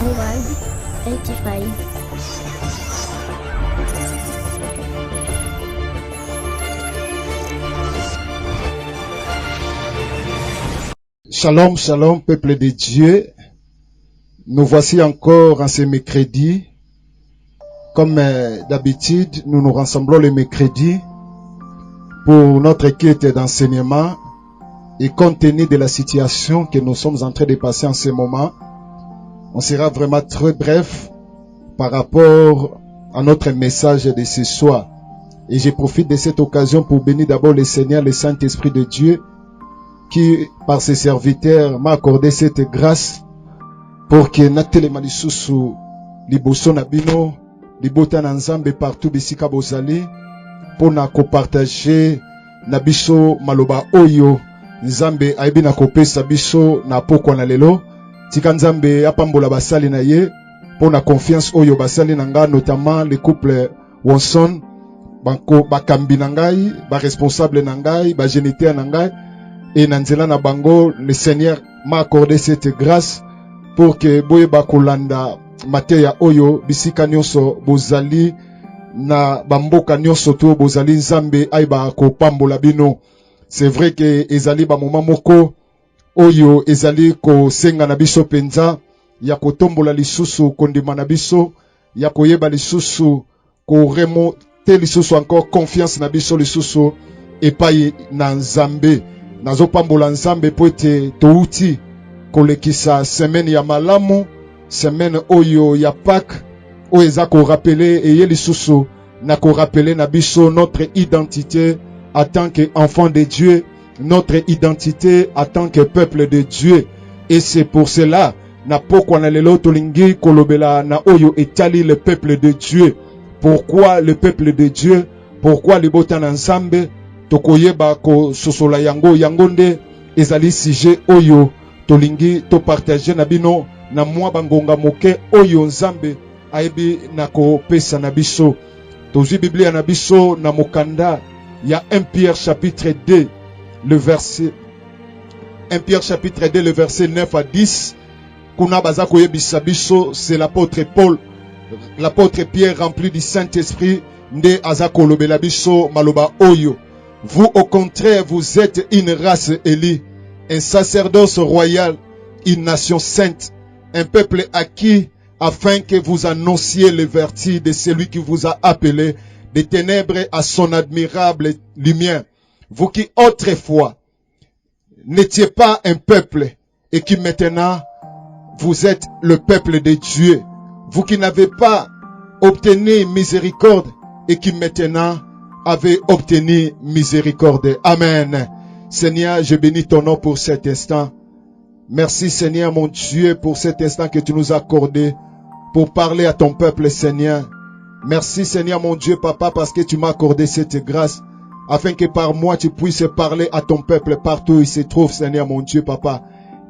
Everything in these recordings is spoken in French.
Murad 85. Shalom, shalom, peuple de Dieu. Nous voici encore en ce mercredi. Comme d'habitude, nous nous rassemblons le mercredi pour notre quête d'enseignement. Et compte tenu de la situation que nous sommes en train de passer en ce moment, on sera vraiment très bref par rapport à notre message de ce soir. Et je profite de cette occasion pour bénir d'abord le Seigneur, le Saint-Esprit de Dieu, qui, par ses serviteurs, m'a accordé cette grâce pour que natelema lisusu liboso na bino libota na nzambe partout bisika bozali pour na kopartager na biso maloba oyo nzambe aibi na kopesa biso na pokwa na lelo. Tika nzambe apambola basali na ye pour na confiance oyo basali na nga, notamment le couple Wonson, banko bakambi na ngai, ba responsable na ngai, ba géniteur na ngai. Et Nanzela na bango, le Seigneur m'a accordé cette grâce pour que boye bakolanda mateya oyo bisika nyonso bozali na bamboka nyonso to bozali nzambe aiba ko pambola bino. C'est vrai que ezali ba moment moko oyo ezali ko senga na biso penza ya kotombola lisusu kondima na biso ya koyeba lisusu ko remonter lisusu encore confiance na biso lisusu epai na nzambe. Nazo pambola nzambe po ete touti kolekisa semaine ya malamu, semaine oyo ya Pâques, oyo eza ko rappeler eye lisusu na ko rappeler na biso notre identité en tant qu'enfant de Dieu, notre identité en tant que peuple de Dieu. Et c'est pour cela na pokwa na lelo tolingi kolobela na oyo etali le peuple de Dieu. Pourquoi le peuple de Dieu? Pourquoi libota na nzambe? Tokoyeba ko sosola yango yangonde ezali sujet oyo tolingi to partager na bino na mwa bangonga moke oyo nzambe aibi na ko pesa na biso. Tozi Biblia na biso na mokanda ya 1 Pierre chapitre 2 le verset 1 Pierre chapitre 2 le verset 9 à 10. Kuna baza koyebisa biso, c'est l'apôtre Paul, l'apôtre Pierre rempli du Saint-Esprit nde azako lobela biso maloba oyo. Vous, au contraire, vous êtes une race élue, un sacerdoce royal, une nation sainte, un peuple acquis, afin que vous annonciez les vertus de celui qui vous a appelé des ténèbres à son admirable lumière. Vous qui autrefois n'étiez pas un peuple et qui maintenant vous êtes le peuple de Dieu. Vous qui n'avez pas obtenu miséricorde et qui maintenant avez obtenu miséricorde. Amen. Seigneur, je bénis ton nom pour cet instant. Merci Seigneur mon Dieu pour cet instant que tu nous as accordé pour parler à ton peuple, Seigneur. Merci Seigneur mon Dieu, Papa, parce que tu m'as accordé cette grâce afin que par moi tu puisses parler à ton peuple partout où il se trouve, Seigneur mon Dieu, Papa.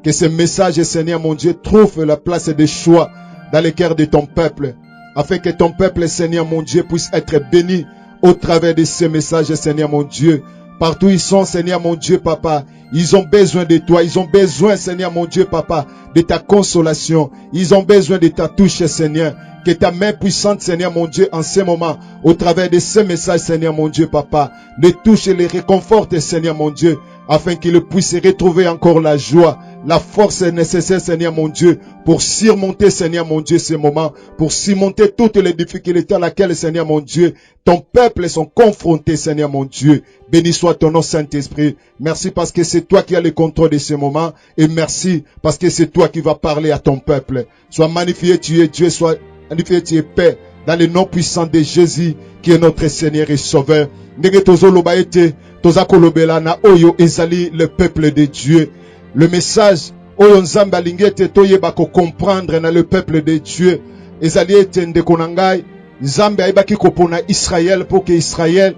Que ce message, Seigneur mon Dieu, trouve la place de choix dans le cœur de ton peuple, afin que ton peuple, Seigneur mon Dieu, puisse être béni au travers de ce message, Seigneur mon Dieu. Partout où ils sont, Seigneur mon Dieu, Papa, ils ont besoin de toi. Ils ont besoin, Seigneur mon Dieu, Papa, de ta consolation. Ils ont besoin de ta touche, Seigneur. Que ta main puissante, Seigneur mon Dieu, en ce moment, au travers de ce message, Seigneur mon Dieu, Papa, les touche et les réconforte, Seigneur mon Dieu, afin qu'ils puissent retrouver encore la joie, la force nécessaire, Seigneur mon Dieu, pour surmonter, Seigneur mon Dieu, ces moments, pour surmonter toutes les difficultés à laquelle, Seigneur mon Dieu, ton peuple sont confrontés, Seigneur mon Dieu. Béni soit ton nom, Saint-Esprit. Merci parce que c'est toi qui as le contrôle de ce moment, et merci parce que c'est toi qui vas parler à ton peuple. Sois magnifié, tu es Dieu, sois magnifié, tu es Père, dans le nom puissant de Jésus, qui est notre Seigneur et Sauveur. Ndenge tozoloba ete, tozakolobela na oyo ezali le peuple de Dieu. Le message oyo nzambe alingi ete toyeba ko comprendre na le peuple de Dieu ezali ete ndeko na ngai nzambe ayebaki kopona Israël pour que Israël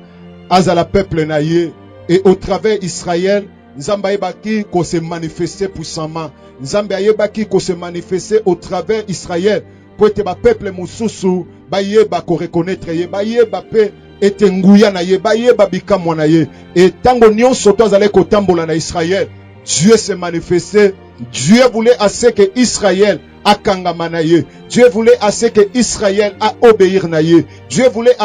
azala peuple na ye, et au travers Israël nzambe ayebaki ko se manifester puissamment. Nzambe ayebaki ko se manifester au travers Israël pour ete ba peuple mosusu bayeba ko reconnaître ye, bayeba pe ete nguya na ye, bayeba bikamwa na ye. Et tango nyonso tozale kotambola na Israël, Dieu s'est manifesté. Dieu voulait assez que Israël akangama na ye. Dieu voulait assez que Israël a obéir na ye. Dieu voulait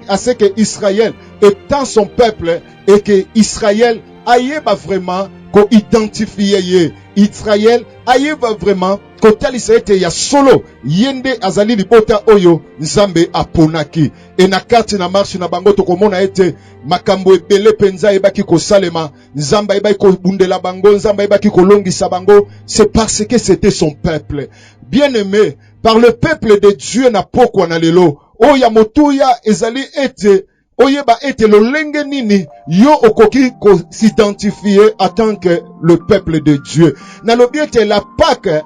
assez que Israël étend son peuple et que Israël aille vraiment ko identifier ye. Israël aille vraiment ko talisa ete ya solo yende azali libota oyo Nzambe aponaki. Et na kati na marche na bango tokomona ete makambo ebele penza ebaki ko salema, Nzamba ebaki ko bundela bango, Nzamba ebaki ko longisa bango. C'est parce que c'était son peuple. Bien-aimé, par le peuple de Dieu na pokwa na lelo oya motuya ezali ete oyeba ete lolenge nini yo okoki ko s'identifier en tant que le peuple de Dieu. Na lobi ete la Pâque,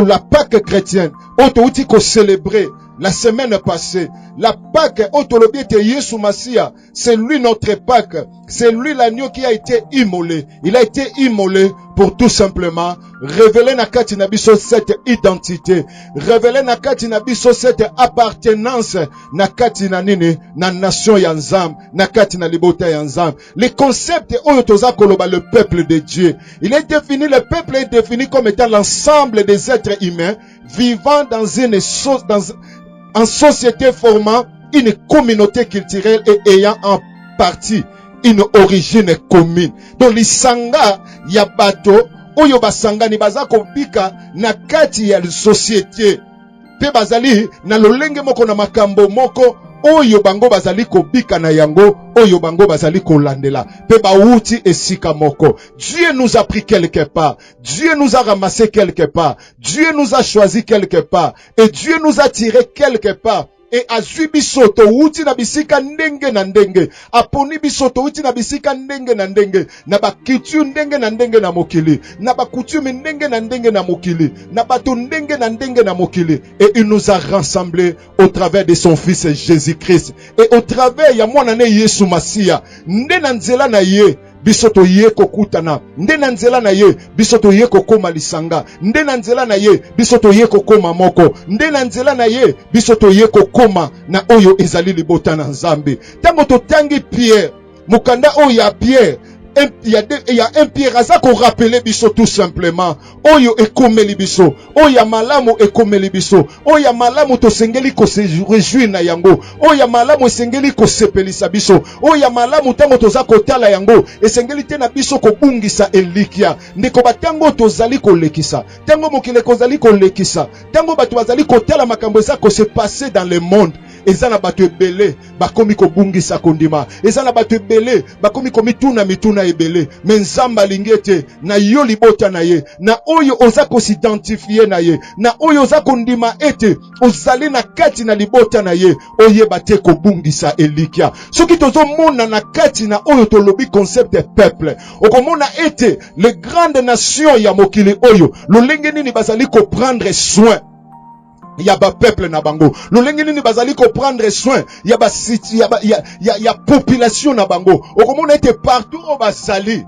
la Pâque chrétienne, oto uti ko célébrer la semaine passée, la Pâque, otolobi ete Yesu Masia, c'est lui notre Pâque, c'est lui l'agneau qui a été immolé. Il a été immolé pour tout simplement révéler na kati na biso cette identité, révéler na kati na biso cette appartenance na kati na nini na nation ya Nzambe, na kati na libota ya Nzambe. Les concepts oyo toza koloba le peuple de Dieu, il est défini, le peuple est défini comme étant l'ensemble des êtres humains vivant en société formant une communauté culturelle et ayant en partie une origine commune. Donc lisanga ya bato oyo basangani baza kobika na kati ya société pe bazali na lolenge moko na makambo moko oyo bango bazali kobika na yango, oyo bango bazali kolandela pe bauti esika moko. Dieu nous a pris quelque part, Dieu nous a ramassé quelque part, Dieu nous a choisi quelque part et Dieu nous a tiré quelque part. Et azui bisoto uti na bisika ndenge na ndenge, aponi bisoto uti na bisika ndenge na ndenge, na bakitu ndenge na ndenge na mokili, na bakutumi ndenge na ndenge na mokili, na bato ndenge na ndenge na mokili. Et il nous a rassemblés au travers de son fils Jésus-Christ et au travers ya mwanane Yesu Masia. Nde na nzela na ye bisoto ye kokutana, nde na nzela na ye bisoto ye kokoma lisanga, nde na nzela na ye bisoto ye kokoma moko, nde na nzela na ye bisoto ye kokoma na oyo ezali libota na Nzambe. Tango totangi Pierre, mukanda oyo ya Pierre, il y a un Pierre aza ko rappeler biso tout simplement oyo ekomeli biso, oyo malamu ekomeli biso, oyo malamu to sengeli ko se réjouir na yango, oyo malamu sengeli ko sepelisa biso, oyo malamu tango toza kotala yango esengeli te na biso ko bungisa elikia. Ndeko batango tozali ko lekisa, tango mokile kozali ko lekisa, tango bato bazali kotala makambo eza ko se passer dans le monde. Eza na bato ebele bakomi kobungisa kondima, eza na bato ebele bakomi komituna mituna ebele, mais Nzamba lingete na yo libota na ye, na oyo oza ko s'identifier na ye, na oyo oza kondima ete ozali na kati na libota na ye, oyeba te kobungisa elikia. Soki tozo mona na kati na oyo tolobi concept peuple, okomona ete les grandes nations ya mokili oyo lolenge nini bazali ko prendre soin ya ba peuple na bango, lolenge nini bazali ko prendre soin ya ba city ya population na bango. Okomona ete partout au bazali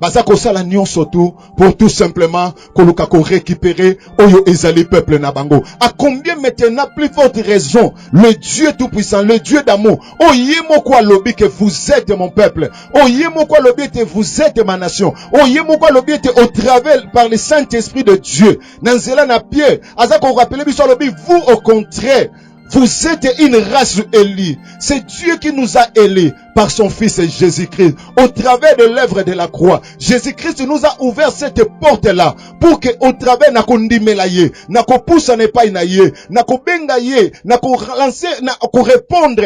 baza ko sala nyonso tout pour tout simplement koluka ko récupérer oyo ezali peuple na bango. À combien maintenant plus forte raison le Dieu tout puissant, le Dieu d'amour, oyemo kwa lobi que vous êtes mon peuple, oyemo kwa lobi que vous êtes ma nation, oyemo kwa lobi que au travers par le Saint-Esprit de Dieu nanzela na Pierre aza ko rappeler biso lobi vous au contraire vous êtes une race élue. C'est Dieu qui nous a élus par son Fils Jésus-Christ. Au travers de l'œuvre de la croix, Jésus-Christ nous a ouvert cette porte-là pour que au travers na kondimela ye, na ko poussa ne pas na ye, na ko benga ye, na ko lancer, na ko répondre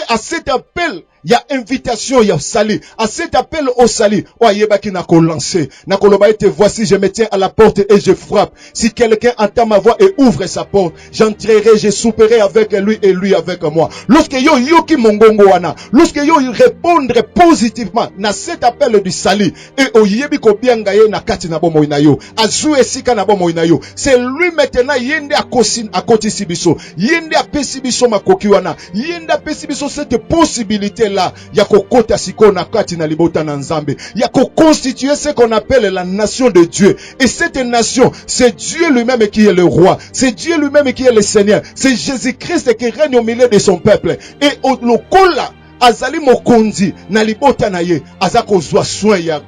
à cet appel. Il y a invitation, il y a sali. À cet appel au sali, oyebaki na ko lancer. Na ko loba ete voici je me tiens à la porte et je frappe. Si quelqu'un entend ma voix et ouvre sa porte, j'entrerai, je souperai avec lui et lui avec moi. Lorsque yo ki mongongo wana, lorsque yo répondre positivement na cet appel du sali et oyebi ko bianga ye na kati na bomo ina yo, azu esika na bomo ina yo, c'est lui maintenant yende akoti sibiso, yende apesi biso makoki wana, yende apesi biso cette possibilité là ya kokota siko na kati na libota na Nzambe, ya ko constituer ce qu'on appelle la nation de Dieu. Et cette nation, c'est Dieu lui-même qui est le roi, c'est Dieu lui-même qui est le Seigneur, c'est Jésus-Christ qui règne au milieu de son peuple. Et lokola azali mokonzi na libota na ye, azako zwa soin ya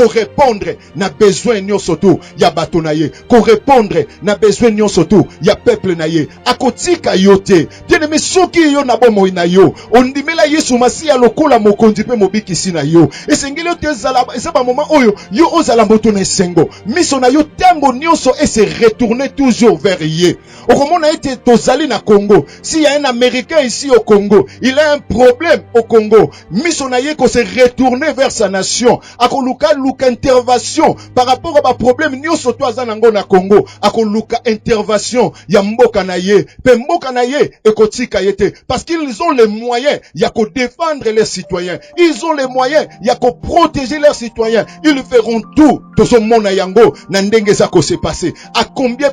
répondre na besoin nyonso tu ya bato na ye, ko répondre na besoin nyonso tu ya peuple na ye, akotika yote. Bien-aimé, soki yo na bomoi na yo, ondimela Yesu Masiya lokola mokonzi pe mobikisi na yo. Esengeli te zala eza ba moment oyo yo ozala moto na esengo. Miso na yo tango nyonso et se retourner toujours vers ye. Okomona ete tozali na Congo. S'il y a un Américain ici au Congo, il a un problème au Congo. Miso na ye ko se retourner vers sa nation. Akoluka intervention par rapport à ba problème nyonso to azanango na Congo. Akoluka intervention ya mboka na ye. Pe mboka na ye ekotika yete parce qu'ils ont les moyens ya ko défendre leurs citoyens. Ils ont les moyens ya ko protéger leurs citoyens. Ils feront tout. Tozo mona yango na ndenge za ko se passer. À combien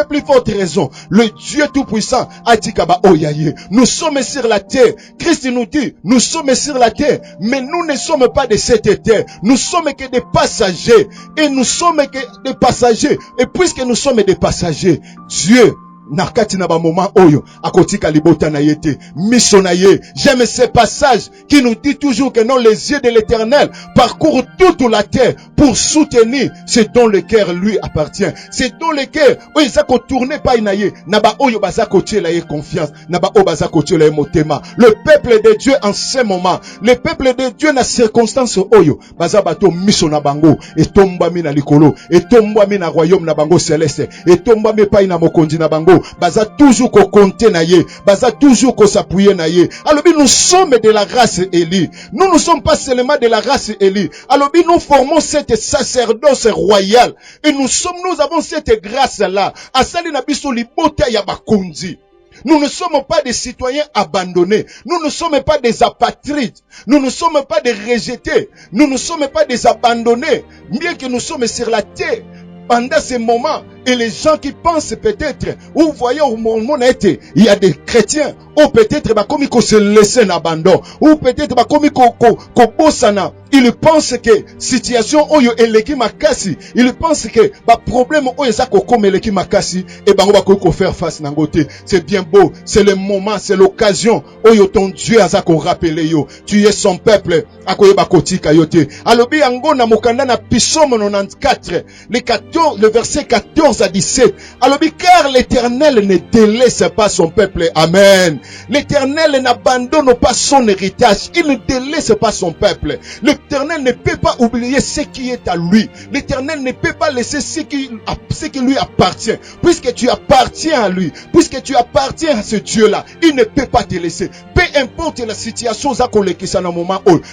plus forte raison le Dieu tout-puissant a dit kaba oyaye. Nous sommes sur la terre. Christ nous dit, nous sommes sur la terre, mais nous ne sommes pas de cette terre. Nous sommes que des passagers. Et nous sommes que des passagers. Et puisque nous sommes des passagers, Dieu nakati na ba moment oyo akotika libota na yete miso na ye. J'aime ce passage qui nous dit toujours que non, les yeux de l'Éternel parcourent toute la terre pour soutenir ce dont le cœur lui appartient. C'est dont le cœur oyo zako tourner pa inaye na ba oyo bazako tiela ye confiance na ba oyo bazako tiela ye motema. Le peuple de Dieu en ce moment, le peuple de Dieu na circonstance oyo bazabato miso na bango etombami na likolo, etombami na royaume na bango céleste, etombami pa ina mokonzi na bango. Baza toujours ko compter na ye, baza toujours ko s'appuyer na ye. Alors nous sommes de la race Élie. Nous ne sommes pas seulement de la race Élie. Alors nous formons cette sacerdoce royale et nous avons cette grâce là. Asali na biso libota ya bakonzi. Nous ne sommes pas des citoyens abandonnés. Nous ne sommes pas des apatrides. Nous ne sommes pas des rejetés. Nous ne sommes pas des abandonnés. Bien que nous sommes sur la terre. Pendant ces moments, et les gens qui pensent peut-être, ou voyez au moment été, il y a des chrétiens, ou peut-être comme ils se laissent en abandon, ou peut-être comme ils bossana. Ils pensent que situation oyo eleki makasi, ils pensent que ba problème oyo za comme eleki makasi et ba ko faire face nangote. C'est bien beau, c'est le moment, c'est l'occasion oyo ton Dieu a za ko rappeler yo. Tu es son peuple, akoyeba kotika yote. Alobi yango na mokanda na Psaume 94, le verset 14 à 17. Alobi car l'Éternel ne délaisse pas son peuple. Amen. L'Éternel n'abandonne pas son héritage, il ne délaisse pas son peuple. L'Éternel ne peut pas oublier ce qui est à lui. L'Éternel ne peut pas laisser ce qui lui appartient. Puisque tu appartiens à lui, puisque tu appartiens à ce Dieu-là, il ne peut pas te laisser. Peu importe la situation,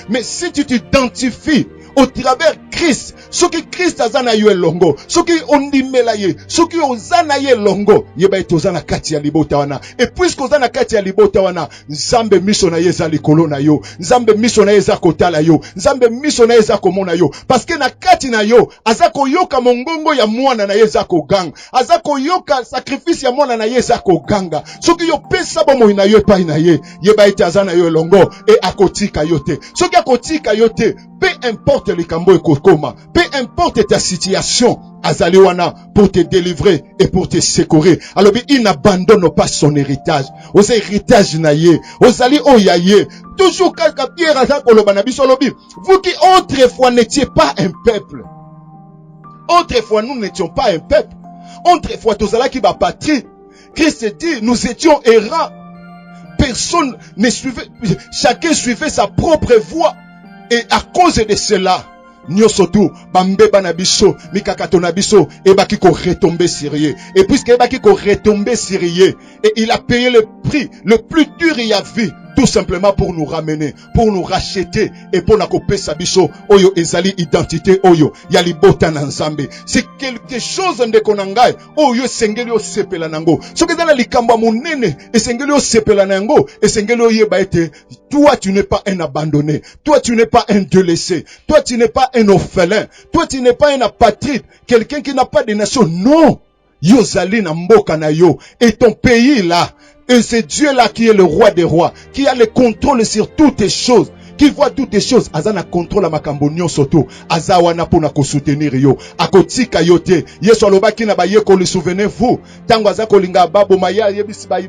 mais si tu t'identifies au travers Christ, ce qui Christ azana yo longo, ce qui ondimela ye, ce qui ozana ye longo, yeba etozana kati ya libota wana. Et puisque ozana kati ya libota wana, nzambe miso na ye za likolo na yo, nzambe miso na ye za kotala yo, nzambe miso na ye za komona yo, parce que na kati na yo azako yoka mongongo ya mwana na ye za koganga, azako yoka sacrifice ya mwana na ye za koganga. Ce qui yo pesa bomo na yo pa na ye, yeba etazana yo longo et akotika yote. Ce qui akotika yote, peu importe le kambo ekokoma, peu importe ta situation, azaliwana pour te délivrer et pour te secourir. Alors il n'abandonne pas son héritage. Aux héritages naye, aux ali oyaye. Toujours quand Pierre a vous qui autrefois n'étiez pas un peuple. Autrefois nous n'étions pas un peuple. Autrefois tous là qui va patrie. Christ dit nous étions errants. Personne ne suivait, chacun suivait sa propre voie. Et à cause de cela, nyosotu bambeba na biso mikakato na biso ebaki ko retomber sérieux. Et puisque ebaki ko retomber sérieux, et il a payé le prix le plus dur il a vu, tout simplement pour nous ramener, pour nous racheter et pour nakope sabiso oyo ezali identité oyo ya libota na nzambe. C'est quelque chose ndeko nangai oyo sengeli o sepela nango. Soki ezala likambo monene esengeli o sepela nango, esengeli o yeba ete toi tu n'es pas un abandonné, toi tu n'es pas un délaissé, toi tu n'es pas un orphelin, toi tu n'es pas un apatride, quelqu'un qui n'a pas de nation. Non, yo zali na mboka na yo et ton pays là. Et c'est Dieu-là qui est le roi des rois, qui a le contrôle sur toutes les choses, qui voit toutes les choses. Azana contrôle à makambo nyonso. Azawana pona ko soutenir yo. Akotika yote. Yesu alobaki na baye ko le souvenez-vous. Tango azako linga babo maya yebisi ba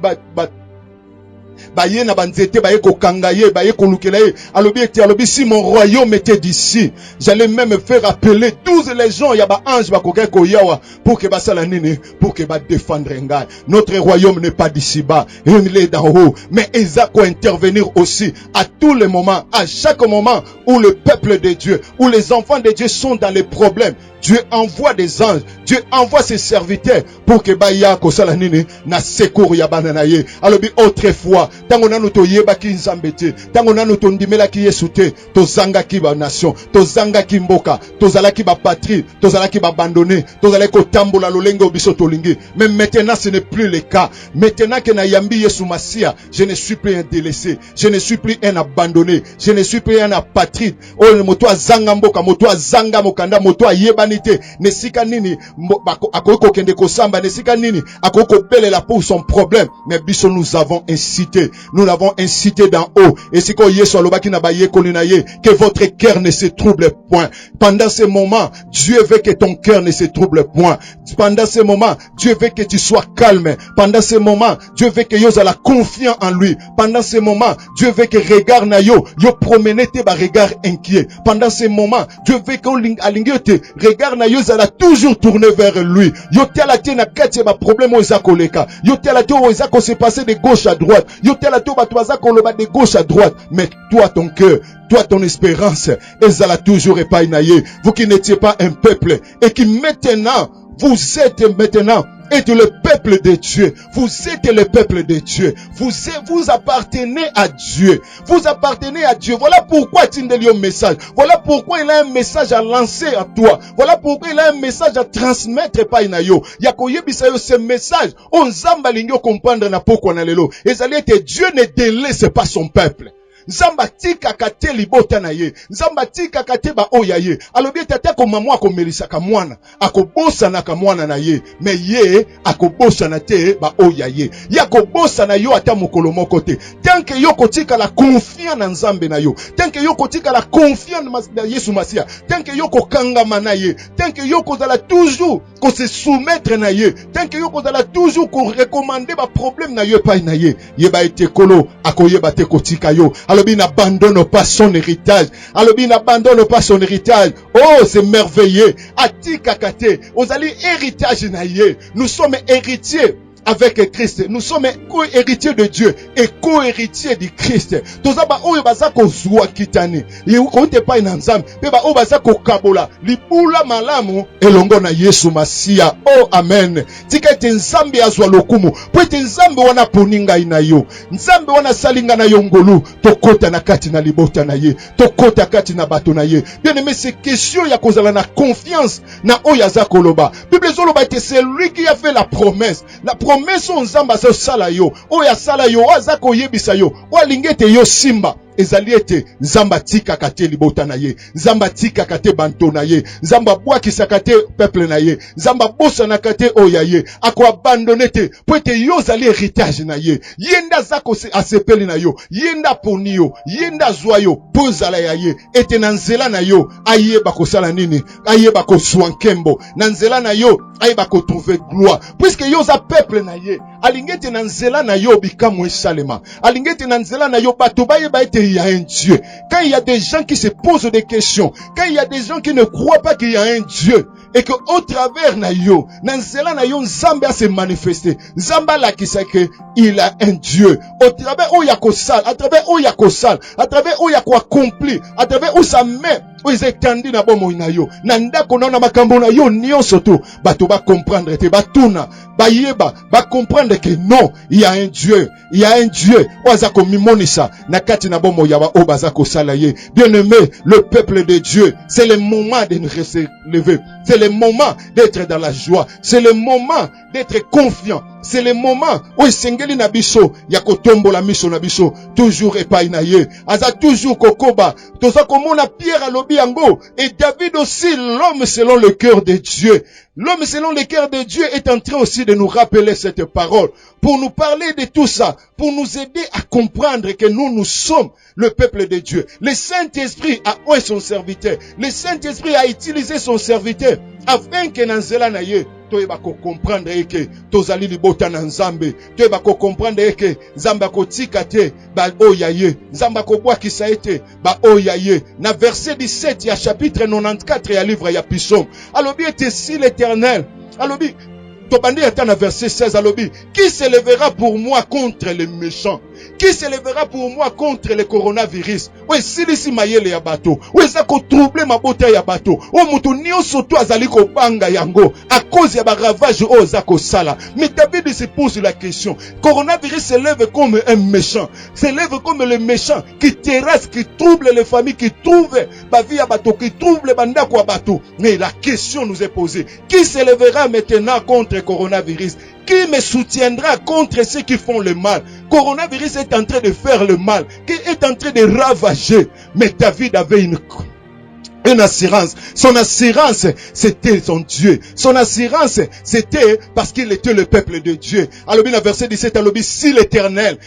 baye na banzete baye kokanga ye baye kolukela ye alobi si mon royaume était d'ici, j'allais même faire appeler 12 légions ya ba ange bakoke koyawa pour que basala nini, pour que ba défendre ngai. Notre royaume n'est pas d'ici bas, il est d'en haut, mais Isaac intervenir aussi à tous les moments, à chaque moment où le peuple de Dieu, où les enfants de Dieu sont dans les problèmes. Dieu envoie des anges, Dieu envoie ses serviteurs pour que baya kosala nini na secours ya banana ye. Alobi autrefois tango nanu to yeba ki nzambe te, tango nanu to ndimela ki Yesu te, to zanga ki ba nation, to zanga ki mboka, to zala ki ba patrie, to zala ki ba abandonné, to zala ko tambola lolenge obiso tolingi. Mais maintenant ce n'est plus le cas. Maintenant que na yambi Yesu Masia, je ne suis plus un délaissé, je ne suis plus un abandonné, je ne suis plus un apatride. Oh moto zanga mboka, moto zanga mokanda, moto yeba nesika nini akoko kende kosamba nesika nini akoko belela pour son problème, mais biso nous l'avons incité d'en haut. Et c'est quoi Yesu alobaki na ba yekoli na ye, que votre cœur ne se trouble point. Pendant ce moment, Dieu veut que ton cœur ne se trouble point. Pendant ce moment, Dieu veut que tu sois calme. Pendant ce moment, Dieu veut que yo la confiant en lui. Pendant ce moment, Dieu veut que regard na yo promener te ba regard inquiet. Pendant ce moment, Dieu veut que alingote regard na yo zala toujours tourné vers lui. Yo tela te na kati ba problème o zakoleka. Yo tela te o zako se passer de gauche à droite. Yo tela te ba toza koloba de gauche à droite. Mais toi ton cœur, toi ton espérance, ezala toujours epai na ye. Vous qui n'étiez pas un peuple et qui maintenant vous êtes le peuple de Dieu. Vous êtes le peuple de Dieu. Vous appartenez à Dieu. Vous appartenez à Dieu. Voilà pourquoi Tindelio message. Voilà pourquoi il a un message à lancer à toi. Voilà pourquoi il a un message à transmettre par Inayo. Yakoyebisayo ce message. On zamba lingyo comprendre na poko na lelo. Et ça dit que Dieu ne délaisse pas son peuple. Nzamba tika kate libota na ye, nzamba tika kate ba oya ye. Alobi tata ko mamwa ko melisa ka mwana, akobosa na ka mwana na ye, me ye akobosa na te ba oya ye. Yakobosa na yo ata mokolo moko te. Tant que yo kotika la confiance na nzambe na yo, tant que yo kotika la confiance na Yesu Masia, tant que yo kokangama na ye, tant que yo kozala toujours ko se soumettre na ye, tant que yo kozala toujours ko recommander ba problème na yo pa na ye, ye ba ete kolo akoyeba te kotika yo. Alobi n'abandonne pas son héritage. Alobi n'abandonne pas son héritage. Oh, c'est merveilleux. Atika kate, ozali héritage na ye. Nous sommes héritiers avec Christ. Nous sommes co-héritiers de Dieu et co-héritiers du Christ. Tozaba oyo bazako zuwa kitani. Yekote pa inanzam. Peba oyo bazako kabola. Libula malamu elongo na Yesu Masia. Oh, amen. Tika ete nzambe azwa lokumu. Po ete nzambe wana poninga inayo. Nzambe wana salinga na yongolu. Tokota na kati na libota na ye. Tokota kati na bato na ye. Bien aimé, c'est question ya kozala na confiance na oyo azako loba. Bible zoloba ete c'est lui qui a fait la promesse. La promesse on zamba zo sala yo. Oya sala yo azako yebisa yo. Wa lingete yo simba. Ezali ete nzamba tika kate libota na ye, nzamba tika kate banto na ye, nzamba bwakisa kate peuple na ye, nzamba bosa na kate oya ye, ako abandonne te, po ete yo zali héritage na ye, yenda zako asepeli na yo, yenda poni yo, yenda zwa yo, po zala ya ye, ete na nzela na yo, ayeba kosala nini, ayeba koswa nkembo, na nzela na yo, ayeba kotrouver gloire, puisque yo za peuple na ye, alingete na nzela na yo bikamu esalema, alingete na nzela na yo bato bayeba ete il y a un Dieu. Quand il y a des gens qui se posent des questions, quand il y a des gens qui ne croient pas qu'il y a un Dieu, et que au travers na yo, nanzela na yo nzambe a se manifester, nzamba la kisake, il a un Dieu. Au travers où il y a kosal, à travers où il y a kosal, à travers où il y a quoi accompli, à travers où sa main où ils étendent na bomo na yo, nanda konona makambo na yo nion surtout, bato ba comprendre te batuna, ba yeba, ba comprendre que non, il y a un Dieu, il y a un Dieu. Ozako mimonisa na kati na bomo yaba obazako salaye. Bien-aimé, le peuple de Dieu, c'est le moment de nous relever. C'est le moment d'être dans la joie. C'est le moment d'être confiant. C'est le moment où Sengeli Nabiso, Yakotombo la miso Nabiso, toujours epai na ye. Aza toujours kokoba. Toza komona Pierre alobi yango. Et David aussi, l'homme selon le cœur de Dieu. L'homme selon le cœur de Dieu est en train aussi de nous rappeler cette parole, pour nous parler de tout ça, pour nous aider à comprendre que nous sommes le peuple de Dieu. Le Saint-Esprit a oué son serviteur. Le Saint-Esprit a utilisé son serviteur afin que dans nzela na ye toyeba ko comprendre que tozali libota na Nzambe, toyeba ko comprendre que Nzambe akotika te ba oya ye, Nzambe akobwakisa ete ba oya ye. Na verset 17 ya chapitre 94 ya livre ya Psaume, alobi ete si l'Éternel, alobi tobandi ata na verset 16 alobi, qui se lèvera pour moi contre les méchants? Qui se lèvera pour moi contre le coronavirus? Oui, silisi mayele ya bato. Oui, ça ko trouble ma beauté ya bato. O mutu nyonso to azali ko banga yango à cause ya ba ravage o za ko sala. Mais David se pose la question. Coronavirus se lève comme un méchant. Se lève comme le méchant qui terrasse, qui trouble les familles, qui trouve ba vie ya bato, qui trouble bandako ya bato. Mais la question nous est posée. Qui se lèvera maintenant contre le coronavirus? Qui me soutiendra contre ceux qui font le mal? Coronavirus est en train de faire le mal, qui est en train de ravager. Mais David avait une assurance. Son assurance, c'était son Dieu. Son assurance, c'était parce qu'il était le peuple de Dieu. Alors, bien, verset 17, alors, si l'Éternel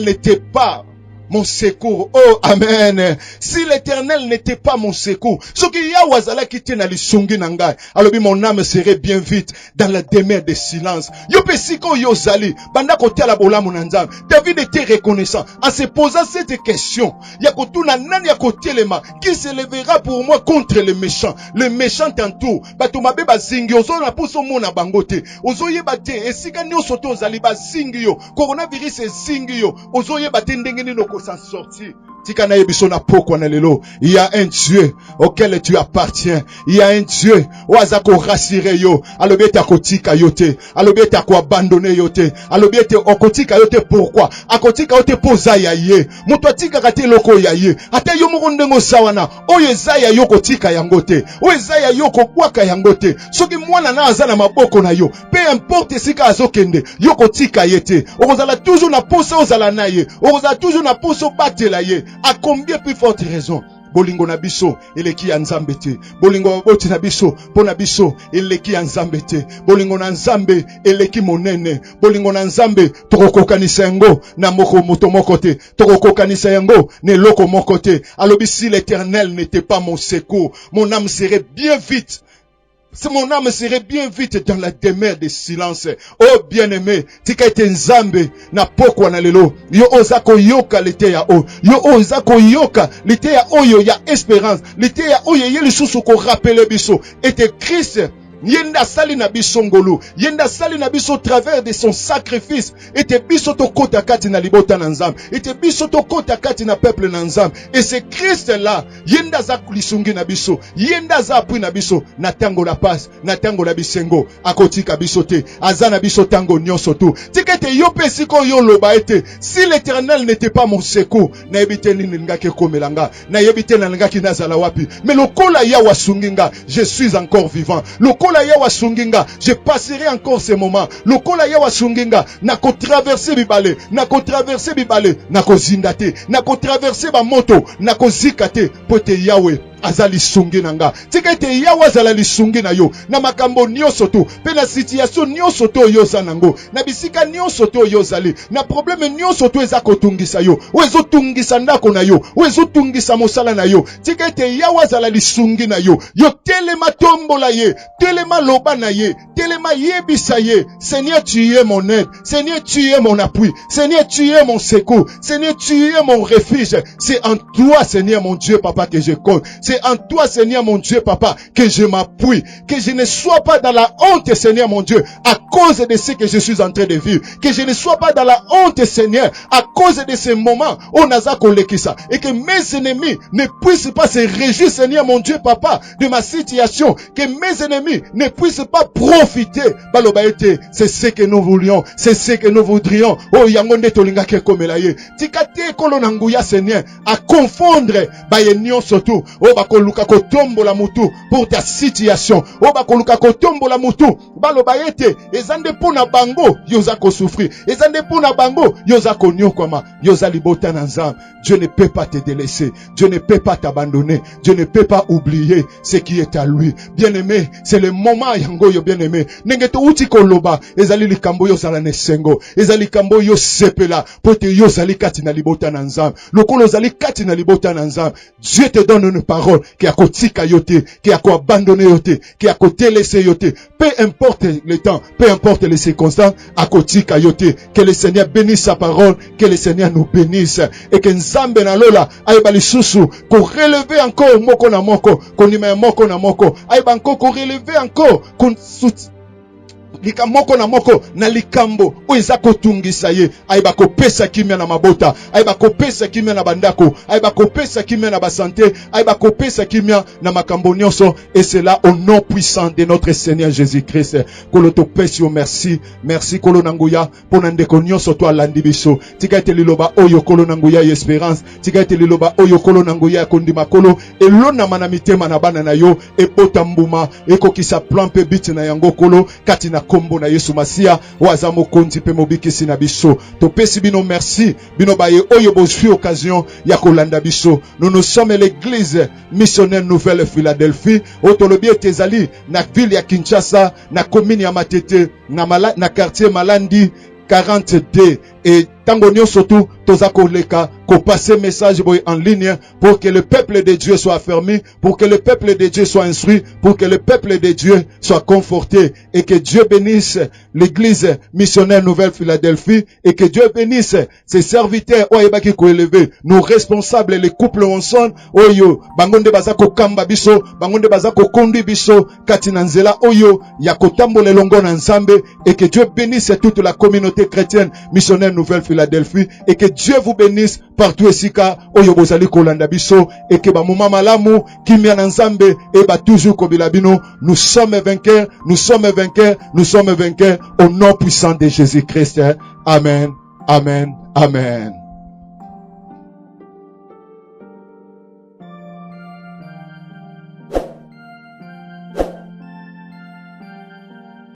n'était pas mon secours, oh amen. Si l'Éternel n'était pas mon secours, ce qui y a wazala qui tient à l'isongi nangai, alors mon âme serait bien vite dans la demeure de silence. Yo pesiko yo zali, banda kote la bola monanzam. David était reconnaissant en se posant cette question. Yakotuna nani yakote lema, qui se lèvera pour moi contre les méchants? Les méchants tantôt, batumabe bazingi, ozo na puso mona bangote, ozo yebate, esika nyo soto zali bazingi yo, coronavirus ezingi yo, ozo yebate ndengeni noko s'en sortir. Il y a un Dieu auquel tu appartiens. Il y a un Dieu wazako rasire yo. Alobeta kotika yote. Alobeta ko abandonner yote. Alobeta okotika yote pourquoi? Akotika yote poza ya ye. Muto atika kate loko ya ye. Ate yo murondengo sawana. Oye zaya yo kotika yangote. Oye zaya yo kobwaka yangote. Soki mwana na azana maboko na yo. Peu importe sika azokende. Yo kotika yete. Ozala toujours na posa ozala na ye. Ozala toujours na posa batela ye. À combien plus forte raison? Bolingo na biso eleki ya Nzambe te. Bolingo boti na biso pona biso eleki ya Nzambe te. Bolingo na Nzambe eleki monene. Bolingo na Nzambe tokokokanisa yango na moko moto moko te. Tokokokanisa yango ne loko moko te. Alobi si l'Éternel n'était pas mon secours, mon âme serait bien vite. Mon âme serait bien vite dans la demeure de silence. Oh bien-aimé, tika ete Nzambe na pokwa na lelo. Yo ozako yoka lite ya o. Yo ozako yoka lite ya oyo ya espérance. Lite ya oyo ye lisusu ko rappeler biso. Ete Christ Yenda sali na biso ngolu, yenda sali na biso au travers de son sacrifice. Ete biso to kota kati na libota na Nzambe, ete biso to kota kati na peuple na Nzambe. Et c'est Christ là, yenda za kulisungi na biso, yenda za apui na biso, na tango la passe, na tango la bisengo, akotika biso te, azana biso tango nyonso tu. Tikete yo pesiko yo loba ete, si l'Éternel n'était pas mon secours, na yebite nini ngake komelanga, na yebite na ngaki nazala wapi. Mais lokola ya wasunginga, je suis encore vivant. Lokola ya wasunginga, je passerai encore ces moments. Lokola ya wasunginga, nako traverser bibale, nako traverser bibale, nako zindate, nako traverser ba moto, nako zikate, pote Yahweh azali sungi nanga. Tika ete Yahweh azala lisungi na yo, na makambo nyonso tu, pe na situation nyonso tu yoza nango, na bisika nyonso tu yozali, na probleme nyonso tu eza kotungisa yo, wezo tungisa ndako na yo, wezo tungisa mosala na yo. Tika ete Yahweh azala lisungi na yo, yo telema tombola ye, telema loba na ye, telema yebisa ye. Seigneur, tu es mon aide, Seigneur, tu es mon appui, Seigneur, tu es mon secours, Seigneur, tu es mon refuge. C'est en toi, Seigneur mon Dieu, Papa, que je compte. C'est en toi, Seigneur mon Dieu, Papa, que je m'appuie. Que je ne sois pas dans la honte, Seigneur mon Dieu, à cause de ce que je suis en train de vivre. Que je ne sois pas dans la honte, Seigneur, à cause de ces moments où on a ça. Et que mes ennemis ne puissent pas se réjouir, Seigneur mon Dieu, Papa, de ma situation. Que mes ennemis ne puissent pas profiter. Balobaete, c'est ce que nous voulions. C'est ce que nous voudrions. Oh, yangonde tolinga ke komelaye. Tikate kolonanguya, Seigneur, à confondre, bayenyon surtout. Oh, bakoluka kotombo la mutu pour ta situation. O bakoluka kotombo la mutu baloba ete ezande pona bango yoza ko souffrir. Ezande pona bango yoza ko nyokwama yoza libota na nzambe. Dieu ne peut pas te délaisser. Dieu ne peut pas t'abandonner. Dieu ne peut pas oublier ce qui est à lui. Bien-aimé, c'est le moment yango yo bien-aimé. Nengeto uti koloba ezali likambo yo zala nesengo. Ezali likambo yo sepela pote yo zali kati na libota na nzambe. Lokolo zali kati na libota na nzambe. Dieu te donne une parole qui a kotika yote, qui a ko abandonné yote, qui a ko délaissé yote. Peu importe le temps, peu importe les circonstances, à kotika yote. Que le Seigneur bénisse sa parole, que le Seigneur nous bénisse et que nzambe na lola ayeba lisusu ko relever encore moko na moko, ko nima moko na moko, ayeba encore ko relever encore ko lika moko na moko na likambo oiza kotungisa ye ayeba kopesa kimia na mabota, ayeba kopesa kimia na bandako, ayeba kopesa kimia na basante, ayeba kopesa kimia na makambo nyonso. Et c'est là au nom puissant de notre Seigneur Jésus-Christ kolo topesi o merci. Merci kolo nanguya pona ndeko nyonso to alandi biso. Tika ete liloba oyo kolo nanguya espérance, tika ete liloba oyo kolo nanguya kondima kolo elona mana mitema na bana na yo ebota mbuma ekokisa plan pe bit na yango kolo kati na kombo na Yesu Masia waza mokonzi pe mobikisi na biso. Topesi bino merci bino baye oyo bozwi occasion ya kolanda biso. Nous sommes l'église missionnaire Nouvelle Philadelphie otolobi etezali na ville ya Kinshasa na commune ya Matete na quartier Malandi 40D. Et tango nyonso tu toza koleka ko passer message boy en ligne pour que le peuple de Dieu soit affermi, pour que le peuple de Dieu soit instruit, pour que le peuple de Dieu soit conforté, et que Dieu bénisse l'église missionnaire Nouvelle Philadelphie, et que Dieu bénisse ses serviteurs oyebaki ko élever nos responsables, les couples ensemble oyo bangonde bazako kamba biso, bangonde bazako kondi biso kati na nzela oyo ya kotambola longo na nzambe, et que Dieu bénisse toute la communauté chrétienne missionnaire Nouvelle Philadelphie, et que Dieu vous bénisse partout esika oyo bozali kolanda biso, et que ba moma malamu kimia na nzambe et ba toujours kobila bino. Nous sommes vainqueurs, nous sommes vainqueurs, nous sommes vainqueurs au nom puissant de Jésus-Christ. Amen, amen, amen.